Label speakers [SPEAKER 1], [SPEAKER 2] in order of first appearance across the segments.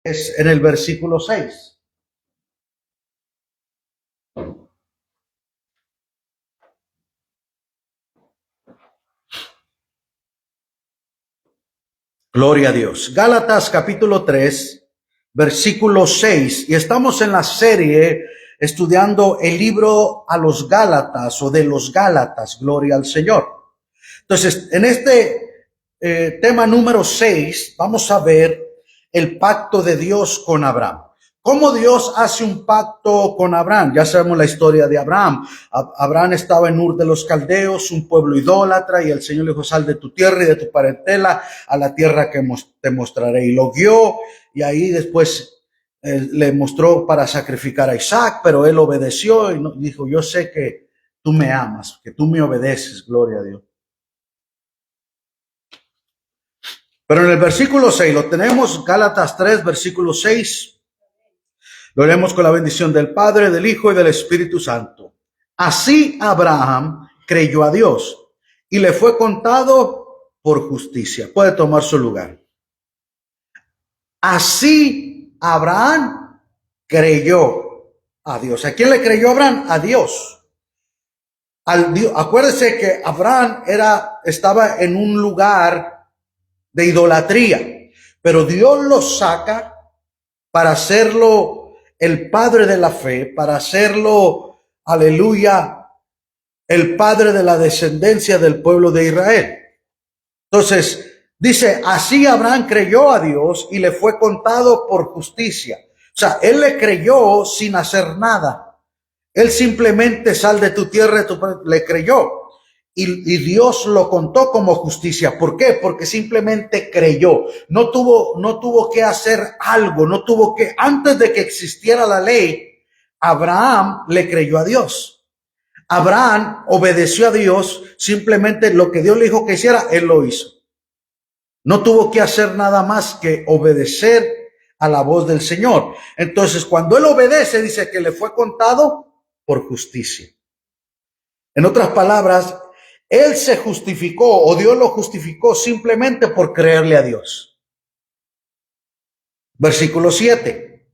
[SPEAKER 1] Es en el versículo 6. Gloria a Dios. Gálatas capítulo 3, versículo 6. Y estamos en la serie estudiando el libro a los Gálatas o de los Gálatas. Gloria al Señor. Entonces, en este tema número 6 vamos a ver el pacto de Dios con Abraham. ¿Cómo Dios hace un pacto con Abraham? Ya sabemos la historia de Abraham. Abraham estaba en Ur de los Caldeos, un pueblo idólatra, y el Señor le dijo: sal de tu tierra y de tu parentela a la tierra que te mostraré. Y lo guió, y ahí después le mostró para sacrificar a Isaac, pero él obedeció y dijo: yo sé que tú me amas, que tú me obedeces, gloria a Dios. Pero en el versículo 6, lo tenemos, Gálatas 3, versículo 6. Lo leemos con la bendición del Padre, del Hijo y del Espíritu Santo. Así Abraham creyó a Dios y le fue contado por justicia. Puede tomar su lugar. Así Abraham creyó a Dios. ¿A quién le creyó Abraham? A Dios. Acuérdese que Abraham estaba en un lugar de idolatría, pero Dios lo saca para hacerlo el padre de la fe, para hacerlo, aleluya, el padre de la descendencia del pueblo de Israel. Entonces, dice, así Abraham creyó a Dios y le fue contado por justicia. O sea, él le creyó sin hacer nada. Él simplemente sal de tu tierra, le creyó. Y Dios lo contó como justicia. ¿Por qué? Porque simplemente creyó. No tuvo que hacer algo, antes de que existiera la ley, Abraham le creyó a Dios. Abraham obedeció a Dios, simplemente lo que Dios le dijo que hiciera, él lo hizo. No tuvo que hacer nada más que obedecer a la voz del Señor. Entonces, cuando él obedece, dice que le fue contado por justicia. En otras palabras, él se justificó, o Dios lo justificó simplemente por creerle a Dios. Versículo 7.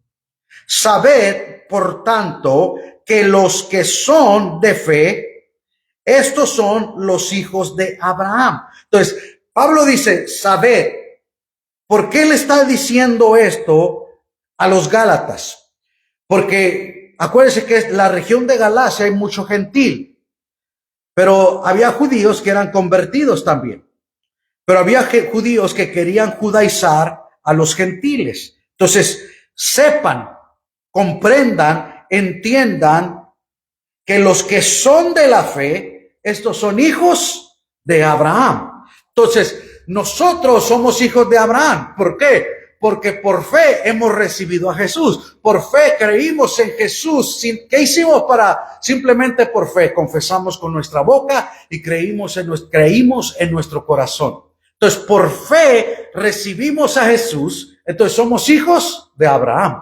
[SPEAKER 1] Sabed, por tanto, que los que son de fe, estos son los hijos de Abraham. Entonces, Pablo dice, sabed. ¿Por qué le está diciendo esto a los Gálatas? Porque acuérdense que en la región de Galacia hay mucho gentil. Pero había judíos que eran convertidos también. Pero había judíos que querían judaizar a los gentiles. Entonces, sepan, comprendan, entiendan que los que son de la fe, estos son hijos de Abraham. Entonces, nosotros somos hijos de Abraham. ¿Por qué? Porque por fe hemos recibido a Jesús. Por fe creímos en Jesús. ¿Qué hicimos simplemente por fe? Confesamos con nuestra boca y creímos en nuestro corazón. Entonces, por fe recibimos a Jesús. Entonces, somos hijos de Abraham.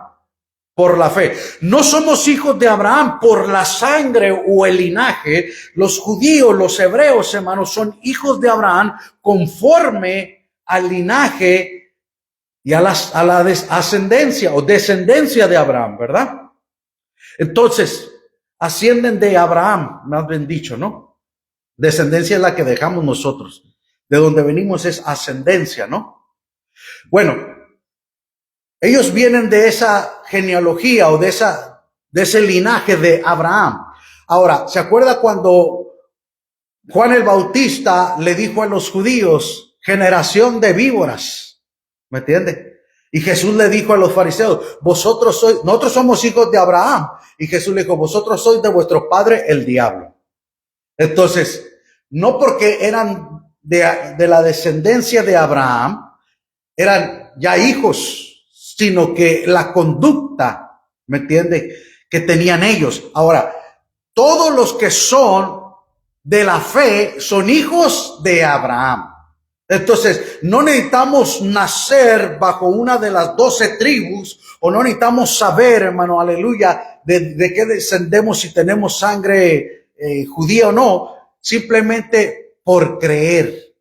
[SPEAKER 1] Por la fe. No somos hijos de Abraham por la sangre o el linaje. Los judíos, los hebreos, hermanos, son hijos de Abraham conforme al linaje y a la ascendencia o descendencia de Abraham, ¿verdad? Entonces, ascienden de Abraham, más bien dicho, ¿no? Descendencia es la que dejamos nosotros. De donde venimos es ascendencia, ¿no? Bueno, ellos vienen de esa genealogía o de ese linaje de Abraham. Ahora, ¿se acuerda cuando Juan el Bautista le dijo a los judíos, generación de víboras? ¿Me entiende? Y Jesús le dijo a los fariseos, nosotros somos hijos de Abraham. Y Jesús le dijo, vosotros sois de vuestro padre el diablo. Entonces, no porque eran de la descendencia de Abraham, eran ya hijos, sino que la conducta, ¿me entiende?, que tenían ellos. Ahora, todos los que son de la fe son hijos de Abraham. Entonces, no necesitamos nacer bajo una de las 12 tribus, o no necesitamos saber, hermano, aleluya, de qué descendemos, si tenemos sangre judía o no, simplemente por creer.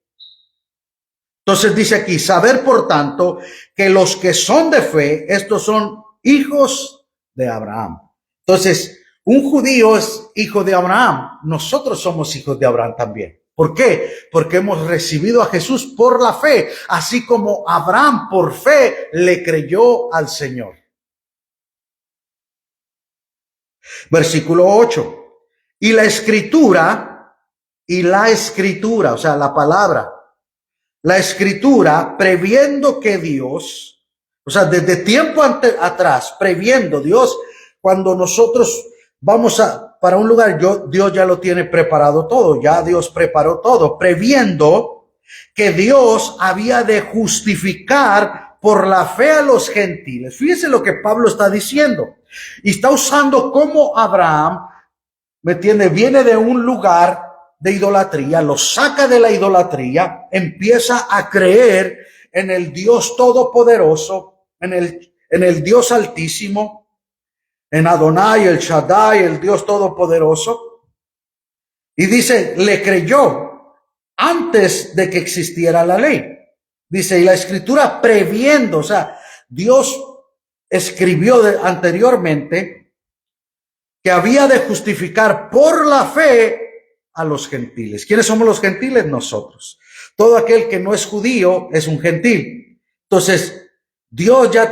[SPEAKER 1] Entonces dice aquí, saber por tanto que los que son de fe, estos son hijos de Abraham. Entonces, un judío es hijo de Abraham. Nosotros somos hijos de Abraham también. ¿Por qué? Porque hemos recibido a Jesús por la fe, así como Abraham por fe le creyó al Señor. Versículo 8. Y la escritura, o sea, la palabra, la escritura, previendo que Dios, o sea, desde tiempo atrás, previendo Dios, cuando nosotros vamos para un lugar, Dios ya lo tiene preparado todo, ya Dios preparó todo, previendo que Dios había de justificar por la fe a los gentiles. Fíjese lo que Pablo está diciendo. Y está usando como Abraham, ¿me entiende? Viene de un lugar de idolatría, lo saca de la idolatría, empieza a creer en el Dios Todopoderoso, en el Dios Altísimo, en Adonai, el Shaddai, el Dios Todopoderoso. Y dice, le creyó antes de que existiera la ley. Dice, y la escritura previendo, o sea, Dios escribió anteriormente que había de justificar por la fe a los gentiles. ¿Quiénes somos los gentiles? Nosotros. Todo aquel que no es judío es un gentil. Entonces, Dios ya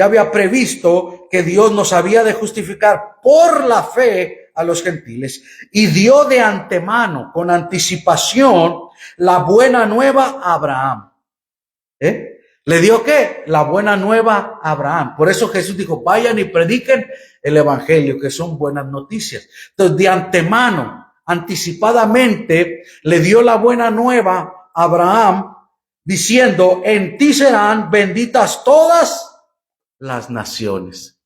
[SPEAKER 1] había previsto que Dios nos había de justificar por la fe a los gentiles y dio de antemano, con anticipación, la buena nueva a Abraham. ¿Le dio qué? La buena nueva a Abraham. Por eso Jesús dijo, vayan y prediquen el evangelio, que son buenas noticias. Entonces, de antemano, anticipadamente, le dio la buena nueva a Abraham, diciendo, en ti serán benditas todas las naciones.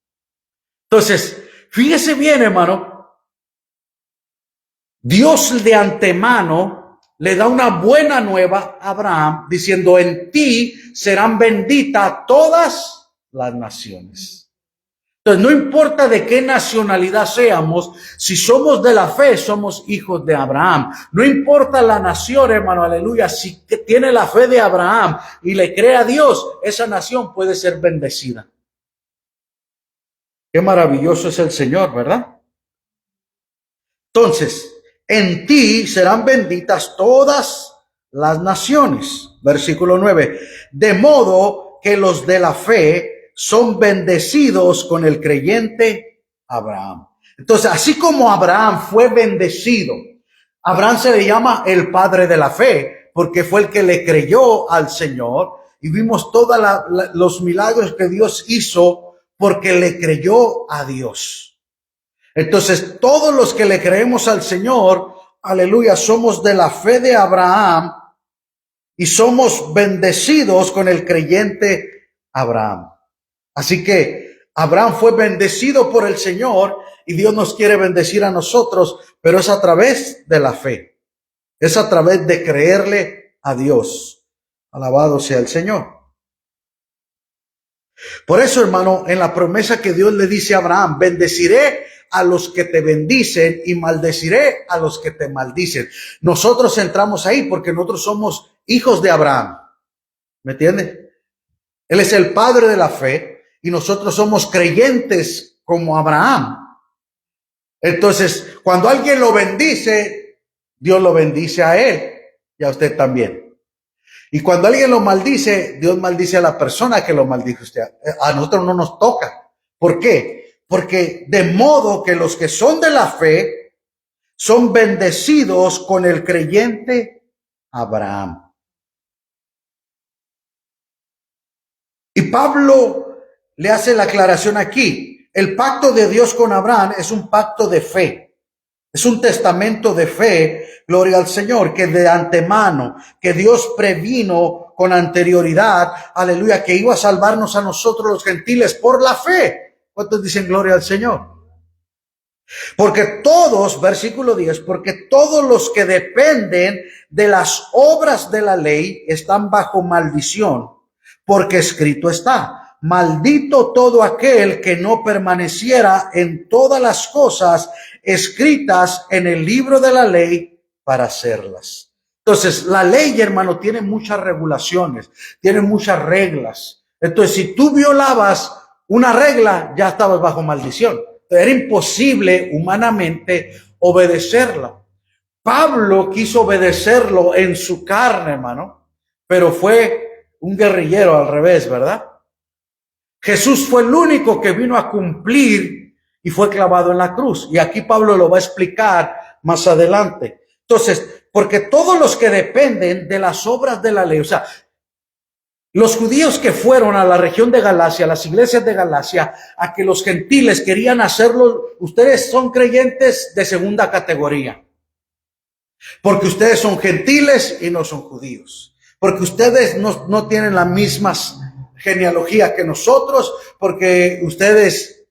[SPEAKER 1] Entonces, fíjese bien, hermano, Dios de antemano le da una buena nueva a Abraham, diciendo, en ti serán benditas todas las naciones. Entonces, no importa de qué nacionalidad seamos, si somos de la fe, somos hijos de Abraham. No importa la nación, hermano, aleluya, si tiene la fe de Abraham y le cree a Dios, esa nación puede ser bendecida. Qué maravilloso es el Señor, ¿verdad? Entonces, en ti serán benditas todas las naciones. Versículo 9. De modo que los de la fe son bendecidos con el creyente Abraham. Entonces, así como Abraham fue bendecido, Abraham se le llama el padre de la fe, porque fue el que le creyó al Señor, y vimos todos los milagros que Dios hizo porque le creyó a Dios. Entonces, todos los que le creemos al Señor, aleluya, somos de la fe de Abraham y somos bendecidos con el creyente Abraham. Así que Abraham fue bendecido por el Señor y Dios nos quiere bendecir a nosotros, pero es a través de la fe. Es a través de creerle a Dios. Alabado sea el Señor. Por eso, hermano, en la promesa que Dios le dice a Abraham, bendeciré a los que te bendicen y maldeciré a los que te maldicen. Nosotros entramos ahí porque nosotros somos hijos de Abraham. ¿Me entiende? Él es el padre de la fe y nosotros somos creyentes como Abraham. Entonces, cuando alguien lo bendice, Dios lo bendice a él y a usted también. Y cuando alguien lo maldice, Dios maldice a la persona que lo maldice usted. A nosotros no nos toca. ¿Por qué? Porque de modo que los que son de la fe son bendecidos con el creyente Abraham. Y Pablo le hace la aclaración aquí. El pacto de Dios con Abraham es un pacto de fe. Es un testamento de fe, gloria al Señor, que de antemano, que Dios previno con anterioridad, aleluya, que iba a salvarnos a nosotros los gentiles por la fe. ¿Cuántos dicen gloria al Señor? Porque todos, versículo 10, porque todos los que dependen de las obras de la ley están bajo maldición, porque escrito está, maldito todo aquel que no permaneciera en todas las cosas escritas en el libro de la ley para hacerlas. Entonces, la ley, hermano, tiene muchas regulaciones, tiene muchas reglas. Entonces, si tú violabas una regla, ya estabas bajo maldición. Era imposible humanamente obedecerla. Pablo quiso obedecerlo en su carne, hermano, pero fue un guerrillero al revés, ¿verdad? Jesús fue el único que vino a cumplir y fue clavado en la cruz. Y aquí Pablo lo va a explicar más adelante. Entonces, porque todos los que dependen de las obras de la ley, o sea, los judíos que fueron a la región de Galacia, a las iglesias de Galacia, a que los gentiles querían hacerlo, ustedes son creyentes de segunda categoría. Porque ustedes son gentiles y no son judíos. Porque ustedes no tienen la misma genealogía que nosotros, porque ustedes,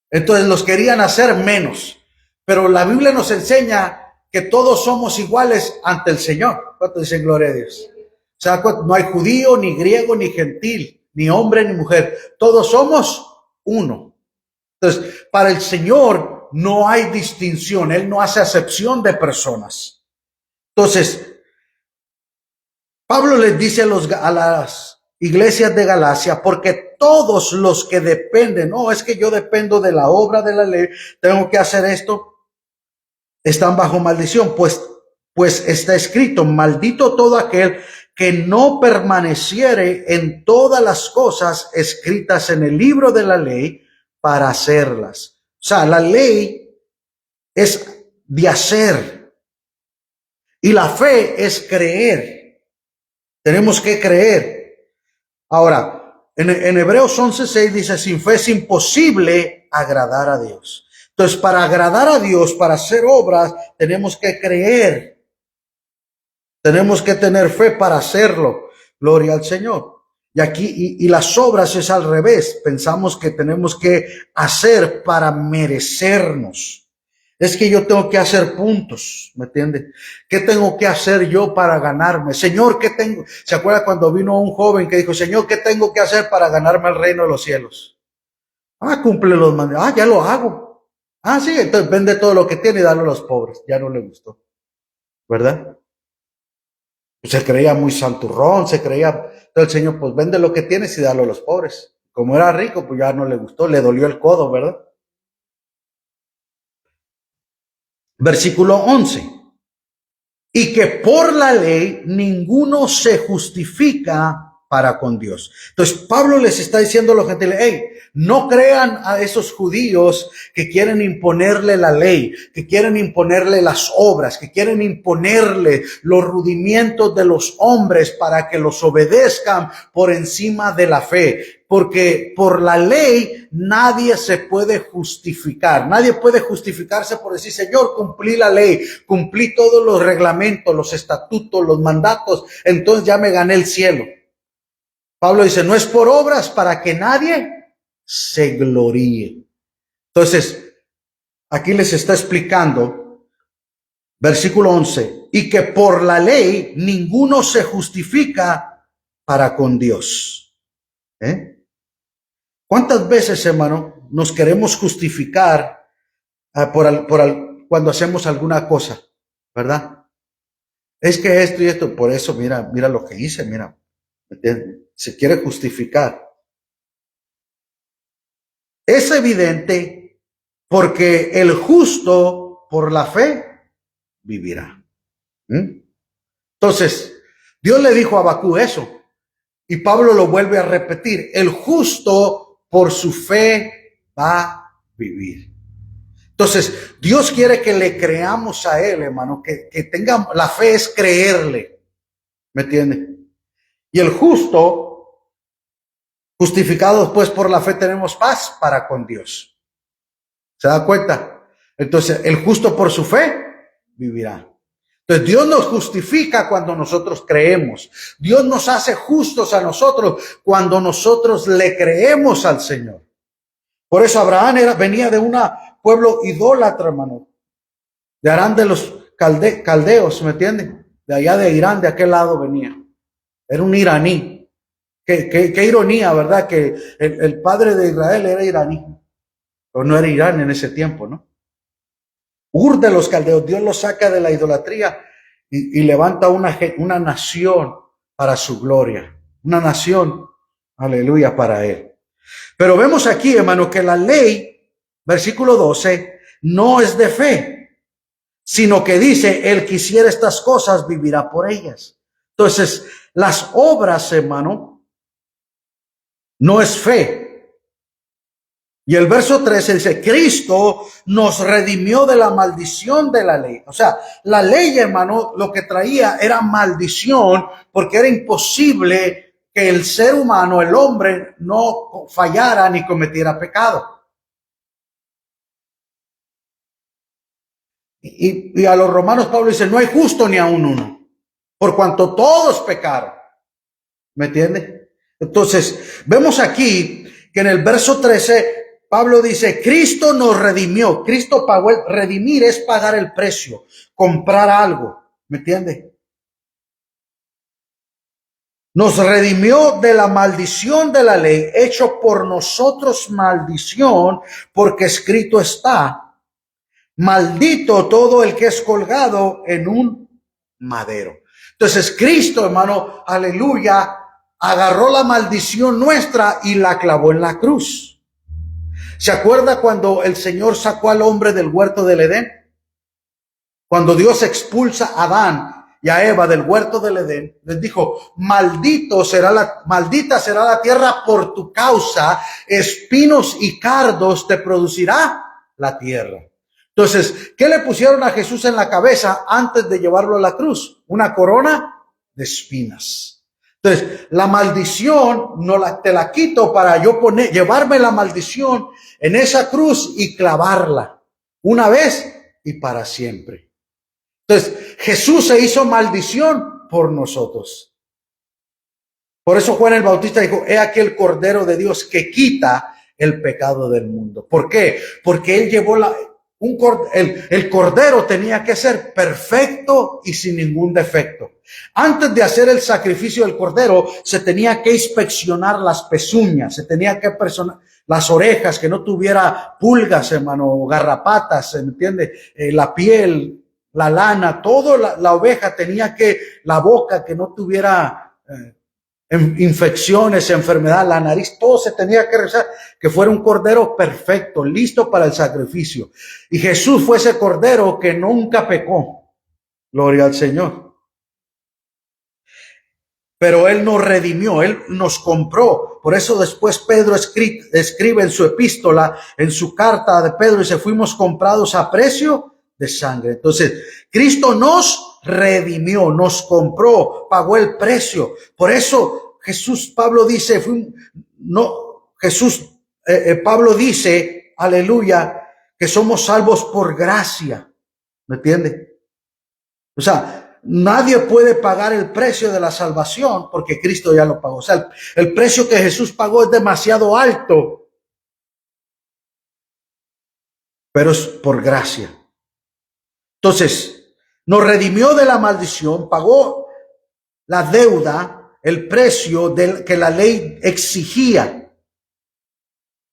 [SPEAKER 1] entonces los querían hacer menos. Pero la Biblia nos enseña que todos somos iguales ante el Señor. ¿Cuánto dicen gloria a Dios? O sea, no hay judío, ni griego, ni gentil, ni hombre, ni mujer. Todos somos uno. Entonces, para el Señor no hay distinción. Él no hace acepción de personas. Entonces, Pablo les dice a las iglesias de Galacia, porque todos los que dependen, es que yo dependo de la obra de la ley, tengo que hacer esto, están bajo maldición. Pues está escrito, maldito todo aquel que no permaneciere en todas las cosas escritas en el libro de la ley para hacerlas. O sea, la ley es de hacer y la fe es creer. Tenemos que creer. Ahora, en Hebreos 11:6 dice, sin fe es imposible agradar a Dios. Entonces, para agradar a Dios, para hacer obras, tenemos que creer. Tenemos que tener fe para hacerlo. Gloria al Señor. Y aquí, y las obras es al revés. Pensamos que tenemos que hacer para merecernos. Es que yo tengo que hacer puntos, ¿me entiende? ¿Qué tengo que hacer yo para ganarme? Señor, ¿qué tengo? ¿Se acuerda cuando vino un joven que dijo, Señor, ¿qué tengo que hacer para ganarme el reino de los cielos? Cumple los mandamientos. Ya lo hago. Sí, entonces vende todo lo que tiene y dalo a los pobres. Ya no le gustó, ¿verdad? Se creía muy santurrón, entonces el Señor, pues vende lo que tienes y dalo a los pobres. Como era rico, pues ya no le gustó, le dolió el codo, ¿verdad? Versículo 11. Y que por la ley ninguno se justifica para con Dios. Entonces Pablo les está diciendo a los gentiles, hey, no crean a esos judíos que quieren imponerle la ley, que quieren imponerle las obras, que quieren imponerle los rudimientos de los hombres para que los obedezcan por encima de la fe. Porque por la ley nadie se puede justificar. Nadie puede justificarse por decir, Señor, cumplí la ley, cumplí todos los reglamentos, los estatutos, los mandatos, entonces ya me gané el cielo. Pablo dice, no es por obras para que nadie se gloríe. Entonces, aquí les está explicando, versículo 11, y que por la ley ninguno se justifica para con Dios. ¿Cuántas veces, hermano, nos queremos justificar cuando hacemos alguna cosa, verdad? Es que esto y esto, por eso, mira lo que hice, mira, se quiere justificar. Es evidente porque el justo por la fe vivirá. Entonces, Dios le dijo a Habacuc eso, y Pablo lo vuelve a repetir, el justo por su fe va a vivir. Entonces, Dios quiere que le creamos a Él, hermano, que tengamos, la fe es creerle, ¿me entiende? Y el justo, justificado pues por la fe, tenemos paz para con Dios. ¿Se da cuenta? Entonces, el justo por su fe vivirá. Entonces, Dios nos justifica cuando nosotros creemos. Dios nos hace justos a nosotros cuando nosotros le creemos al Señor. Por eso Abraham venía de un pueblo idólatra, hermano. De Arán de los caldeos, ¿me entienden? De allá de Irán, de aquel lado venía. Era un iraní. Qué ironía, ¿verdad? Que el padre de Israel era iraní. Pero no era Irán en ese tiempo, ¿no? Ur de los caldeos, Dios los saca de la idolatría y levanta una nación para su gloria. Una nación, aleluya, para él. Pero vemos aquí, hermano, que la ley, versículo 12, no es de fe, sino que dice, el que hiciera estas cosas vivirá por ellas. Entonces, las obras, hermano, no es fe. Y el verso 13 dice, Cristo nos redimió de la maldición de la ley. O sea, la ley, hermano, lo que traía era maldición, porque era imposible que el ser humano, el hombre, no fallara ni cometiera pecado. Y a los romanos Pablo dice, no hay justo ni aun uno, por cuanto todos pecaron. ¿Me entiende? Entonces, vemos aquí que en el verso 13, Pablo dice, Cristo nos redimió. Cristo pagó, redimir es pagar el precio, comprar algo. ¿Me entiende? Nos redimió de la maldición de la ley, hecho por nosotros maldición, porque escrito está, maldito todo el que es colgado en un madero. Entonces Cristo, hermano, aleluya, agarró la maldición nuestra y la clavó en la cruz. ¿Se acuerda cuando el Señor sacó al hombre del huerto del Edén? Cuando Dios expulsa a Adán y a Eva del huerto del Edén, les dijo, maldita será la tierra por tu causa, espinos y cardos te producirá la tierra. Entonces, ¿qué le pusieron a Jesús en la cabeza antes de llevarlo a la cruz? Una corona de espinas. Entonces, la maldición te la quito para yo llevarme la maldición en esa cruz y clavarla una vez y para siempre. Entonces, Jesús se hizo maldición por nosotros. Por eso Juan el Bautista dijo, he aquí el Cordero de Dios que quita el pecado del mundo. ¿Por qué? Porque él llevó el Cordero tenía que ser perfecto y sin ningún defecto. Antes de hacer el sacrificio del Cordero, se tenía que inspeccionar las pezuñas, se tenía que las orejas, que no tuviera pulgas, hermano, garrapatas, ¿se entiende? La piel, la lana, todo la oveja tenía la boca que no tuviera infecciones, enfermedad, la nariz, todo se tenía que revisar, que fuera un cordero perfecto, listo para el sacrificio. Y Jesús fue ese cordero que nunca pecó. Gloria al Señor. Pero Él nos redimió, Él nos compró. Por eso después Pedro escribe en su epístola, en su carta de Pedro, dice, fuimos comprados a precio de sangre. Entonces, Cristo nos redimió, nos compró, pagó el precio. Por eso Pablo dice, Pablo dice, aleluya, que somos salvos por gracia. ¿Me entiende? O sea, nadie puede pagar el precio de la salvación porque Cristo ya lo pagó. O sea, el precio que Jesús pagó es demasiado alto, pero es por gracia. Entonces, nos redimió de la maldición, pagó la deuda, el precio que la ley exigía,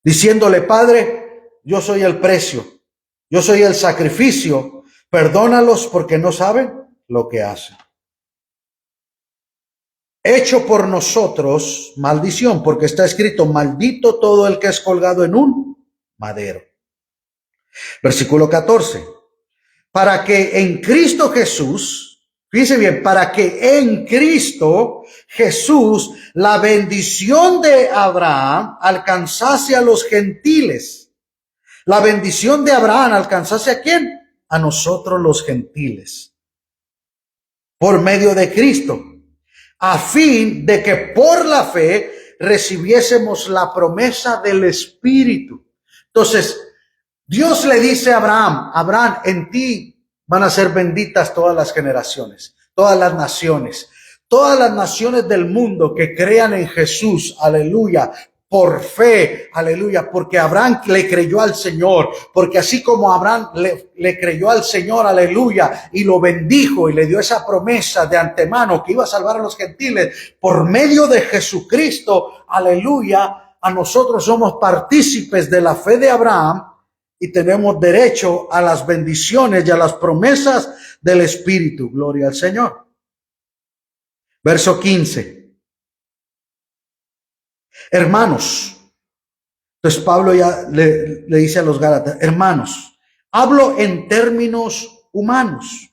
[SPEAKER 1] diciéndole, Padre, yo soy el precio, yo soy el sacrificio, perdónalos porque no saben lo que hacen. Hecho por nosotros maldición, porque está escrito, maldito todo el que es colgado en un madero. Versículo 14. Para que en Cristo Jesús, fíjense bien, para que en Cristo Jesús la bendición de Abraham alcanzase a los gentiles. La bendición de Abraham alcanzase ¿a quién? A nosotros los gentiles. Por medio de Cristo, a fin de que por la fe recibiésemos la promesa del Espíritu. Entonces, Dios le dice a Abraham, Abraham, en ti van a ser benditas todas las generaciones, todas las naciones del mundo que crean en Jesús, aleluya, por fe, aleluya, porque Abraham le creyó al Señor, porque así como Abraham le creyó al Señor, aleluya, y lo bendijo y le dio esa promesa de antemano que iba a salvar a los gentiles, por medio de Jesucristo, aleluya, a nosotros somos partícipes de la fe de Abraham, y tenemos derecho a las bendiciones y a las promesas del Espíritu. Gloria al Señor. Verso 15. Hermanos, entonces Pablo ya le dice a los Gálatas, hermanos, hablo en términos humanos.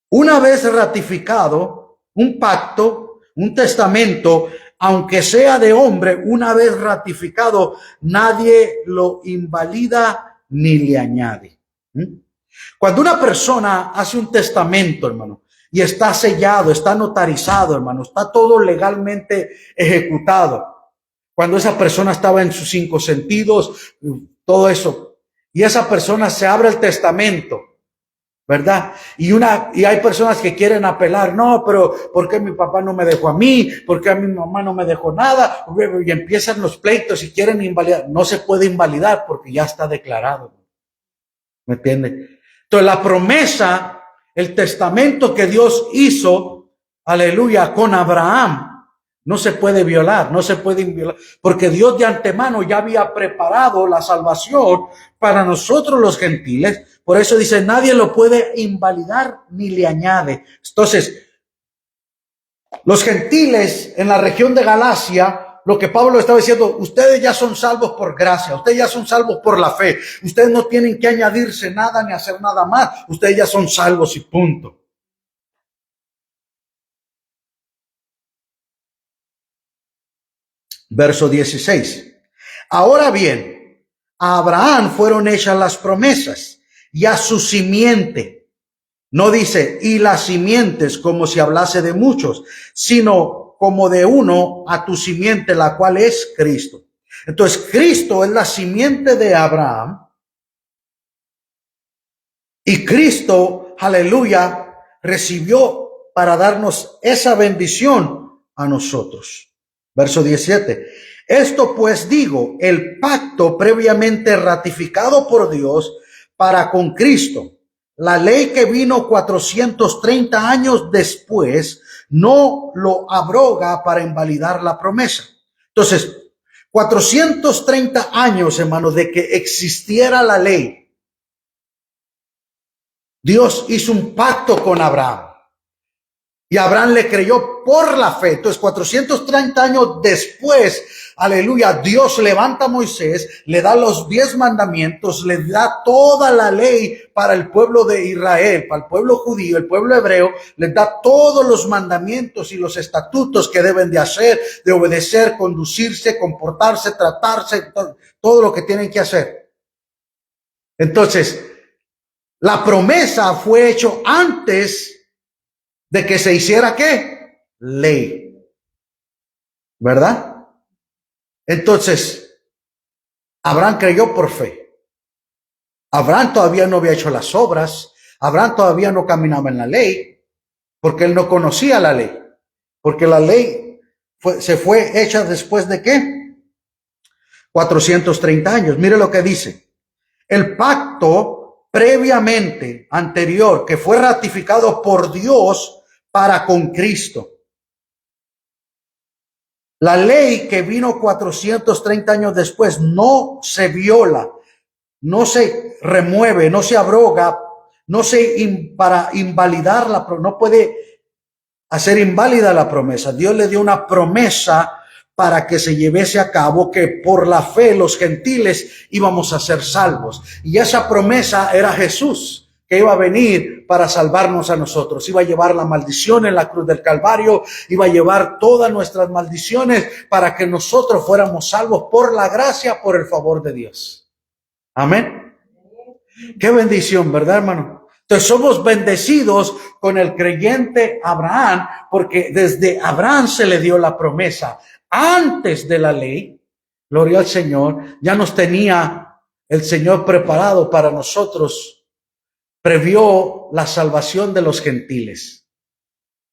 [SPEAKER 1] Una vez ratificado un pacto, un testamento, aunque sea de hombre, una vez ratificado, nadie lo invalida ni le añade. Cuando una persona hace un testamento, hermano, y está sellado, está notarizado, hermano, está todo legalmente ejecutado. Cuando esa persona estaba en sus 5 sentidos, todo eso, y esa persona se abre el testamento, ¿verdad? Y hay personas que quieren apelar, no, pero ¿por qué mi papá no me dejó a mí? ¿Por qué a mi mamá no me dejó nada? Y empiezan los pleitos y quieren invalidar. No se puede invalidar porque ya está declarado. ¿Me entiende? Entonces la promesa, el testamento que Dios hizo, aleluya, con Abraham, no se puede violar, no se puede violar, porque Dios de antemano ya había preparado la salvación para nosotros los gentiles. Por eso dice, nadie lo puede invalidar ni le añade. Entonces, los gentiles en la región de Galacia, lo que Pablo estaba diciendo, ustedes ya son salvos por gracia, ustedes ya son salvos por la fe, ustedes no tienen que añadirse nada ni hacer nada más, ustedes ya son salvos y punto. Verso 16. Ahora bien, a Abraham fueron hechas las promesas y a su simiente. No dice, y las simientes como si hablase de muchos, sino como de uno a tu simiente, la cual es Cristo. Entonces, Cristo es la simiente de Abraham. Y Cristo, aleluya, recibió para darnos esa bendición a nosotros. Verso 17. Esto pues digo, el pacto previamente ratificado por Dios para con Cristo, la ley que vino 430 años después, no lo abroga para invalidar la promesa. Entonces, 430 años, hermanos, de que existiera la ley, Dios hizo un pacto con Abraham. Y Abraham le creyó por la fe. Entonces, 430 años después, aleluya, Dios levanta a Moisés, le da los 10 mandamientos, le da toda la ley para el pueblo de Israel, para el pueblo judío, el pueblo hebreo, les da todos los mandamientos y los estatutos que deben de hacer, de obedecer, conducirse, comportarse, tratarse, todo lo que tienen que hacer. Entonces, la promesa fue hecho antes de que se hiciera ¿qué? Ley. ¿Verdad? Entonces, Abraham creyó por fe. Abraham todavía no había hecho las obras. Abraham todavía no caminaba en la ley, porque él no conocía la ley. Porque la ley se fue hecha después de ¿qué? 430 años. Mire lo que dice. El pacto previamente anterior que fue ratificado por Dios para con Cristo. La ley que vino 430 años después no se viola, no se remueve, no se abroga, no se para invalidarla, no puede hacer inválida la promesa. Dios le dio una promesa para que se llevese a cabo, que por la fe los gentiles íbamos a ser salvos. Y esa promesa era Jesús, que iba a venir para salvarnos a nosotros. Iba a llevar la maldición en la cruz del Calvario, iba a llevar todas nuestras maldiciones para que nosotros fuéramos salvos por la gracia, por el favor de Dios. Amén. Qué bendición, ¿verdad, hermano? Entonces somos bendecidos con el creyente Abraham, porque desde Abraham se le dio la promesa. Antes de la ley, gloria al Señor, ya nos tenía el Señor preparado para nosotros. Previó la salvación de los gentiles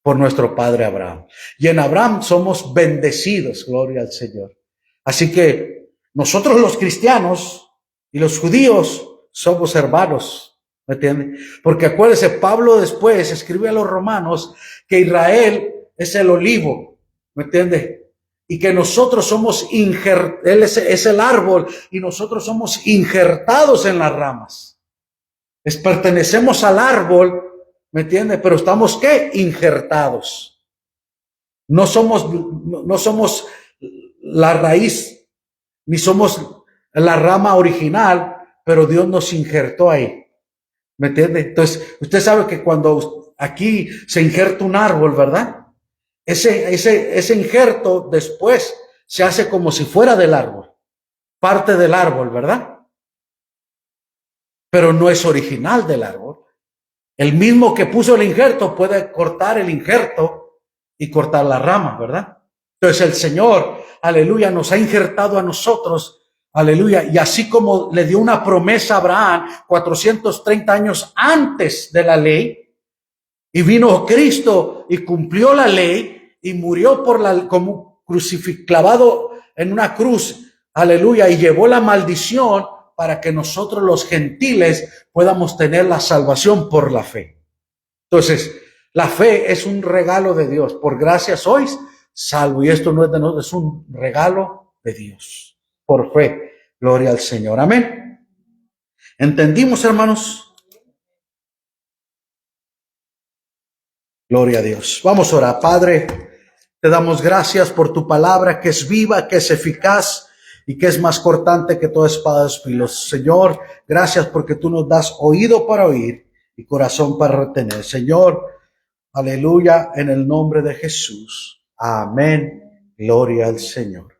[SPEAKER 1] por nuestro padre Abraham. Y en Abraham somos bendecidos, gloria al Señor. Así que nosotros los cristianos y los judíos somos hermanos, ¿me entienden? Porque acuérdense, Pablo después escribe a los romanos que Israel es el olivo, ¿me entiende? y que nosotros somos Él es el árbol y nosotros somos injertados en las ramas. Pertenecemos al árbol, ¿me entiende? Pero estamos, ¿qué? Injertados. No somos la raíz, ni somos la rama original, pero Dios nos injertó ahí. ¿Me entiende? Entonces, usted sabe que cuando aquí se injerta un árbol, ¿verdad? Ese injerto después se hace como si fuera del árbol, parte del árbol, ¿verdad? Pero no es original del árbol. El mismo que puso el injerto puede cortar el injerto y cortar la rama, ¿verdad? Entonces el Señor, aleluya, nos ha injertado a nosotros, aleluya, y así como le dio una promesa a Abraham 430 años antes de la ley, y vino Cristo y cumplió la ley y murió como clavado en una cruz, aleluya, y llevó la maldición para que nosotros los gentiles podamos tener la salvación por la fe. Entonces, la fe es un regalo de Dios. Por gracia sois salvo. Y esto no es de nosotros, es un regalo de Dios. Por fe. Gloria al Señor. Amén. ¿Entendimos, hermanos? Gloria a Dios. Vamos a orar. Padre, te damos gracias por tu palabra que es viva, que es eficaz y que es más cortante que toda espada de filos. Señor, gracias porque tú nos das oído para oír y corazón para retener. Señor, aleluya, en el nombre de Jesús. Amén. Gloria al Señor.